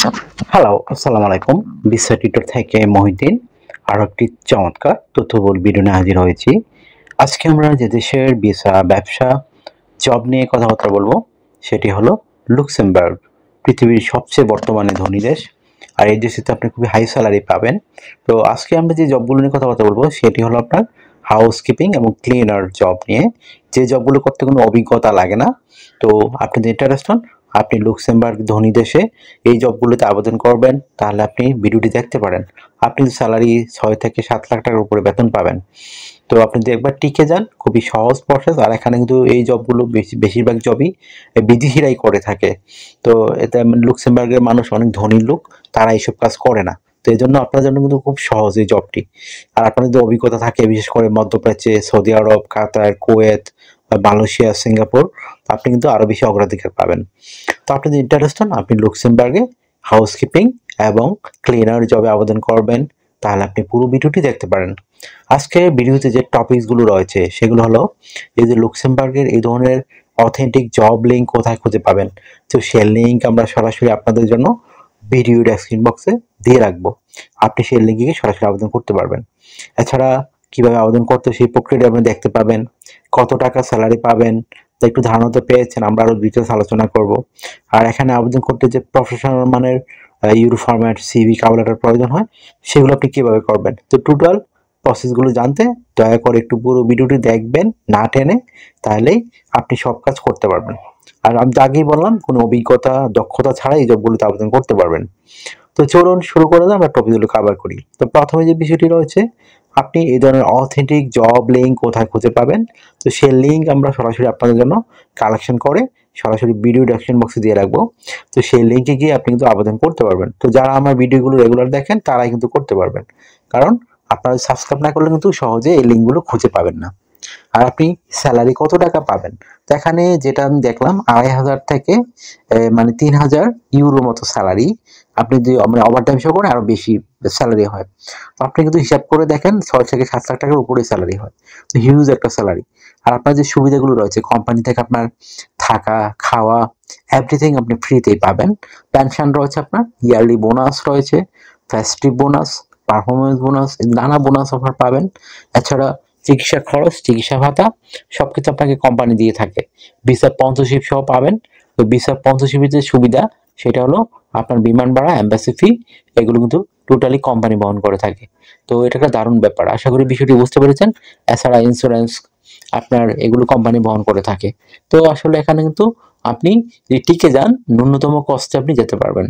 Hello, আসসালামু আলাইকুম। বিসা tutor থেকে মহিউদ্দিন আরো একটি চমৎকার তথ্যবহুল ভিডিও নিয়ে হাজির হয়েছি। আজকে আমরা যে দেশের ভিসা, ব্যবসা, জব নিয়ে কথাবার্তা বলবো সেটি হলো লুক্সেমবার্গ। পৃথিবীর সবচেয়ে বর্তমানে ধনী দেশ। আর এই দেশেতে আপনি খুবই হাই স্যালারি পাবেন। তো আজকে আমরা যে জবগুলো নিয়ে কথাবার্তা বলবো সেটি হলো আপনার হাউসকিপিং এবং ক্লিনার জব নিয়ে। যে জবগুলো করতে কোনো অভিজ্ঞতা লাগে না। তো আপনি যদি ইন্টারেস্ট হন, আপনি লুক্সেমবার্গ ধনী দেশে এই জবগুলোতে আবেদন করবেন, তাহলে আপনি ভিডিওটি দেখতে পারেন। আপনি স্যালারি 6 থেকে 7 লাখ টাকার উপরে বেতন পাবেন। তো আপনি যদি একবার টিকে যান, খুবই সহজ প্রসেস। আর এখানে কিন্তু এই জবগুলো বেশিরভাগ জবই বিদেশিরাই করে থাকে। তো এতে লুক্সেমবার্গের মানুষ অনেক ধনী লোক, তারা এইসব কাজ করে না। তো এই জন্য আপনার জন্য কিন্তু খুব সহজ এই জবটি। আর আপনার যদি অভিজ্ঞতা থাকে, বিশেষ করে মধ্যপ্রাচ্যে, সৌদি আরব, কাতার, কুয়েত, মালয়েশিয়া, সিঙ্গাপুর, আপনি কিন্তু আরও বেশি অগ্রাধিকার পাবেন। তো আপনি যদি ইন্টারেস্ট হন, আপনি লুক্সেমবার্গে হাউসকিপিং এবং ক্লিনার জবে আবেদন করবেন, তাহলে আপনি পুরো ভিডিওটি দেখতে পারেন। আজকে ভিডিওতে যে টপিকসগুলো রয়েছে সেগুলো হলো, এই যে লুক্সেমবার্গের এই ধরনের অথেন্টিক জব লিঙ্ক কোথায় খুঁজে পাবেন। তো সেই লিঙ্ক আমরা সরাসরি আপনাদের জন্য ভিডিও ডেসক্রিপশন বক্সে দিয়ে রাখবো। আপনি সেই লিঙ্কে গিয়ে সরাসরি আবেদন করতে পারবেন। এছাড়া কিভাবে আবেদন করতে সেই প্রক্রিয়াটা আপনি দেখতে পাবেন, কত টাকা স্যালারি পাবেন, তো একটু ধারণা তো পেয়েছেন। আমরা আরও ডিটেলস আলোচনা করব। আর এখানে আবেদন করতে যে প্রফেশনাল মানের euro format, CV, cover letter প্রয়োজন হয়, সেগুলো আপনি কীভাবে করবেন। তো টোটাল প্রসেসগুলো জানতে দয়া করে একটু পুরো ভিডিওটি দেখবেন, না টেনে, তাহলেই আপনি সব কাজ করতে পারবেন। আর আমি আগেই বললাম, কোনো অভিজ্ঞতা, দক্ষতা ছাড়া এই জবগুলোতে আবেদন করতে পারবেন। তো চলুন শুরু করে দিই, আমরা টপিকগুলো কভার করি। তো প্রথমে যে বিষয়টি রয়েছে, আপনি এই ধরনের অথেন্টিক জব লিঙ্ক কোথায় খুঁজে পাবেন। তো সেই লিঙ্ক আমরা সরাসরি আপনাদের জন্য কালেকশন করে সরাসরি ভিডিও ডেসক্রিপশন বক্সে দিয়ে রাখবো। তো সেই লিঙ্কে গিয়ে আপনি কিন্তু আবেদন করতে পারবেন। তো যারা আমার ভিডিওগুলো রেগুলার দেখেন, তারাই কিন্তু করতে পারবেন। কারণ আপনারা সাবস্ক্রাইব না করলে কিন্তু সহজে এই লিঙ্কগুলো খুঁজে পাবেন না। আর আপনি স্যালারি কত টাকা পাবেন, তো এখানে যেটা আমি দেখলাম, 2,500 থেকে মানে 3,000 ইউরো মতো স্যালারি। আপনি যদি মানে ওভারটাইম শো করেন, আরো বেশি স্যালারি হয়। তো আপনি কিন্তু হিসাব করে দেখেন, 6 থেকে 7 লাখ টাকার উপরে স্যালারি হয়। তো হিউজ একটা স্যালারি। আর আপনার যে সুবিধাগুলো রয়েছে, কোম্পানি থেকে আপনার থাকা, খাওয়া, এভরিথিং আপনি ফ্রিতেই পাবেন। পেনশন রয়েছে, আপনার ইয়ারলি বোনাস রয়েছে, ফেস্টিভ বোনাস, পারফরমেন্স বোনাস, নানা বোনাস অফার পাবেন। এছাড়া চিকিৎসা খরচ, চিকিৎসা ভাতা সবকিছু আপনাকে কোম্পানি দিয়ে থাকে। ভিসা স্পন্সরশিপ সহ পাবেন। তো ভিসা স্পন্সরশিপের যে সুবিধা, সেটা হলো আপনার বিমান ভাড়া, এম্বাসি ফি, এগুলো কিন্তু টোটালি কোম্পানি বহন করে থাকে। তো এটা একটা দারুণ ব্যাপার। আশা করি বিষয়টি বুঝতে পেরেছেন। এছাড়া ইন্স্যুরেন্স আপনার এগুলো কোম্পানি বহন করে থাকে। তো আসলে এখানে কিন্তু আপনি যদি টিকে যান, ন্যূনতম কস্টে আপনি যেতে পারবেন।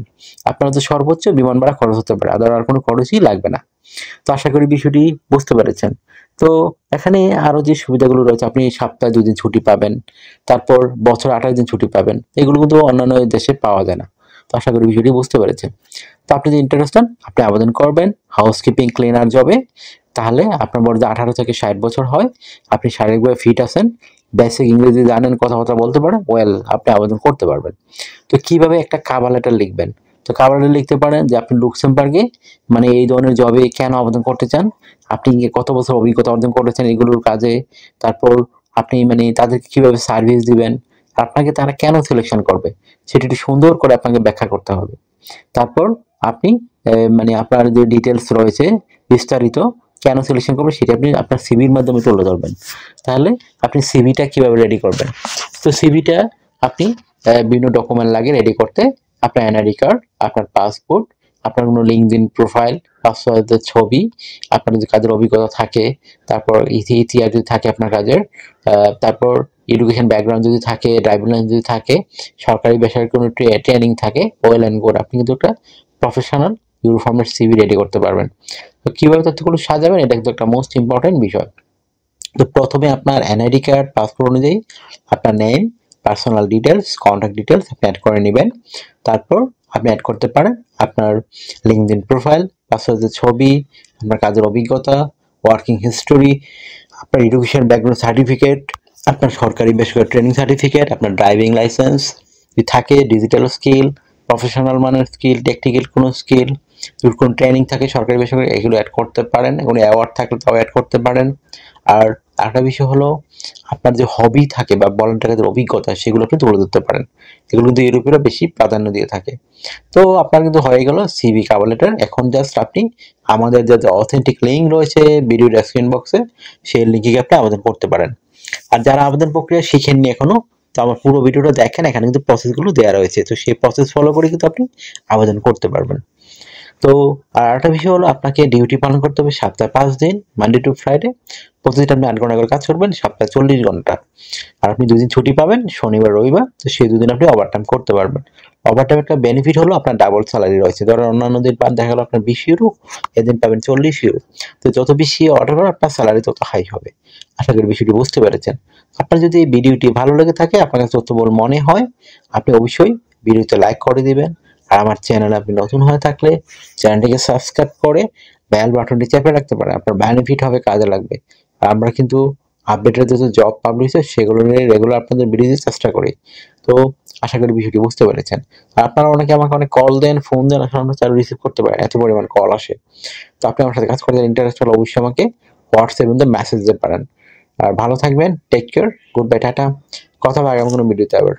আপনার যে সর্বোচ্চ বিমান ভাড়া খরচ হতে পারে, আর কোনো খরচই লাগবে না। তো আশা করি বিষয়টি বুঝতে পেরেছেন। তো এখানে আরো যে সুবিধাগুলো রয়েছে, আপনি সপ্তাহে 2 দিন ছুটি পাবেন, তারপর বছর 28 দিন ছুটি পাবেন। এগুলো কিন্তু অন্যান্য দেশে পাওয়া যায় না। তো আশা করি বিষয়টি বুঝতে পেরেছেন। তো আপনি যদি ইন্টারেস্ট হন, আপনি আবেদন করবেন হাউসকিপিং ক্লিনার জবে। তাহলে আপনার বয়স 18 থেকে 60 বছর হয়, আপনি শারীরিকভাবে ফিট আছেন, বেসিক ইংরেজি জানেন, কথাবার্তা বলতে পারেন, আপনি আবেদন করতে পারবেন। তো কিভাবে একটা কভার লেটার লিখবেন? তো কভার লেটার লিখতে পারেন যে আপনি লুক্সেমবার্গে মানে এই ধরনের জবে কেন আবেদন করতে চান, আপনি কত বছর অভিজ্ঞতা অর্জন করেছেন এগুলোর কাজে, তারপর আপনি মানে তাদেরকে কিভাবে সার্ভিস দিবেন, আপনাকে তারা কেন সিলেকশন করবে, সেটি একটু সুন্দর করে আপনাকে ব্যাখ্যা করতে হবে। তারপর আপনি মানে আপনার যে ডিটেলস রয়েছে বিস্তারিত, কেন সিলেকশন করবে সেটা আপনি আপনার সিভির মাধ্যমে তুলে ধরবেন। তাহলে আপনি সিভিটা কিভাবে রেডি করবেন? তো সিভিটা আপনি বিভিন্ন ডকুমেন্ট লাগে রেডি করতে। আপনার এনআইডি কার্ড, আপনার পাসপোর্ট, আপনার কোনো লিঙ্কডইন প্রোফাইল, পাসওয়ার্ডের ছবি, আপনার যদি কাজের অভিজ্ঞতা থাকে, তারপর ইতিহাস যদি থাকে আপনার কাজের, তারপর এডুকেশন ব্যাকগ্রাউন্ড যদি থাকে, ড্রাইভিং লাইসেন্স যদি থাকে, সরকারি বেসরকারি কোনো ট্রেনিং থাকে, ওয়েল অ্যান্ড গুড, আপনি কিন্তু একটা প্রফেশনাল ইউনিফর্মের সিভি রেডি করতে পারবেন। তো কীভাবে তথ্যগুলো সাজাবেন, এটা কিন্তু একটা মোস্ট ইম্পর্টেন্ট বিষয়। তো প্রথমে আপনার এনআইডি কার্ড, পাসপোর্ট অনুযায়ী আপনার name, personal details, contact details আপনি অ্যাড করে নেবেন। তারপর আপনি অ্যাড করতে পারেন আপনার লিঙ্কডইন প্রোফাইল, পাসওয়ার্ডের ছবি, আপনার কাজের অভিজ্ঞতা, ওয়ার্কিং হিস্টোরি, আপনার এডুকেশন ব্যাকগ্রাউন্ড সার্টিফিকেট, আপনার সরকারি বেসরকারি ট্রেনিং সার্টিফিকেট, আপনার ড্রাইভিং লাইসেন্স যদি থাকে, ডিজিটাল স্কিল, প্রফেশনাল মানের স্কিল, টেকনিক্যাল কোনো স্কিল, যদি কোনো ট্রেনিং থাকে সরকারি বেসরকারি, এগুলো অ্যাড করতে পারেন। কোনো অ্যাওয়ার্ড থাকলে তাও অ্যাড করতে পারেন। আর আরেকটা বিষয় হলো আপনার যে হবি থাকে বা ভলান্টিয়ার কাজের অভিজ্ঞতা সেগুলো আপনি তুলে ধরতে পারেন। এগুলো কিন্তু ইউরোপীয়রা বেশি প্রাধান্য দিয়ে থাকে। তো আপনার কিন্তু হয়ে গেল সিভি কভার লেটার। এখন জাস্ট আপনি আমাদের যে অথেন্টিক লিঙ্ক রয়েছে ভিডিও ডেসক্রিপশন বক্সে, সেই লিঙ্কে গিয়ে আপনি আবেদন করতে পারেন। আর যারা আবেদন প্রক্রিয়া শিখেননি এখনো, তো আমার পুরো ভিডিওটা দেখেন, এখানে কিন্তু প্রসেসগুলো দেওয়া রয়েছে। তো সেই প্রসেস ফলো করে কিন্তু আপনি আবেদন করতে পারবেন। তো আর একটা বিষয় হলো আপনাকে ডিউটি পালন করতে হবে সপ্তাহে 5 দিন, মানডে টু ফ্রাইডে। প্রতিদিন আপনি 8 ঘন্টা করে কাজ করবেন, সপ্তাহে 40 ঘন্টা। আর আপনি 2 দিন ছুটি পাবেন, শনিবার রবিবার। তো সেই 2 দিন আপনি ওভারটাইম করতে পারবেন। ওভারটাইম একটা বেনিফিট হলো আপনার ডাবল স্যালারি রয়েছে। ধরেন অন্যান্য দিন পান দেখা গেল আপনার 20 ইউরো, এদিন পাবেন 40 ইউরো। তো যত বেশি অর্ডার করবেন আপনার স্যালারি তত হাই হবে। আশা করি বিষয়টি বুঝতে পেরেছেন। আপনার যদি এই ভিডিওটি ভালো লেগে থাকে, আপনার কাছে তথ্যবহুল মনে হয়, আপনি অবশ্যই ভিডিওতে লাইক করে দিবেন। আর আমার চ্যানেলে আপনি নতুন হয়ে থাকলে চ্যানেলটিকে সাবস্ক্রাইব করে বেল বাটনটি চেপে রাখতে পারেন। আপনার বেনিফিট হবে, কাজে লাগবে। আর আমরা কিন্তু আপডেটেড যত জব পাবলিশ হয় সেগুলো নিয়ে রেগুলার আপনাদের ভিডিও দিতে চেষ্টা করি। তো আশা করি বিষয়টি বুঝতে পেরেছেন। আর আপনারা অনেকে আমাকে অনেক কল দেন, ফোন দেন, আসলে আমরা চালু রিসিভ করতে পারি না, এত পরিমাণ কল আসে। তো আপনি আমার সাথে কাজ করতে ইন্টারেস্ট হলে অবশ্যই আমাকে হোয়াটসঅ্যাপ মধ্যে মেসেজ দিতে পারেন। আর ভালো থাকবেন, take care, good bye, tata. কথা হবে আগামী কোনো ভিডিওতে আবার।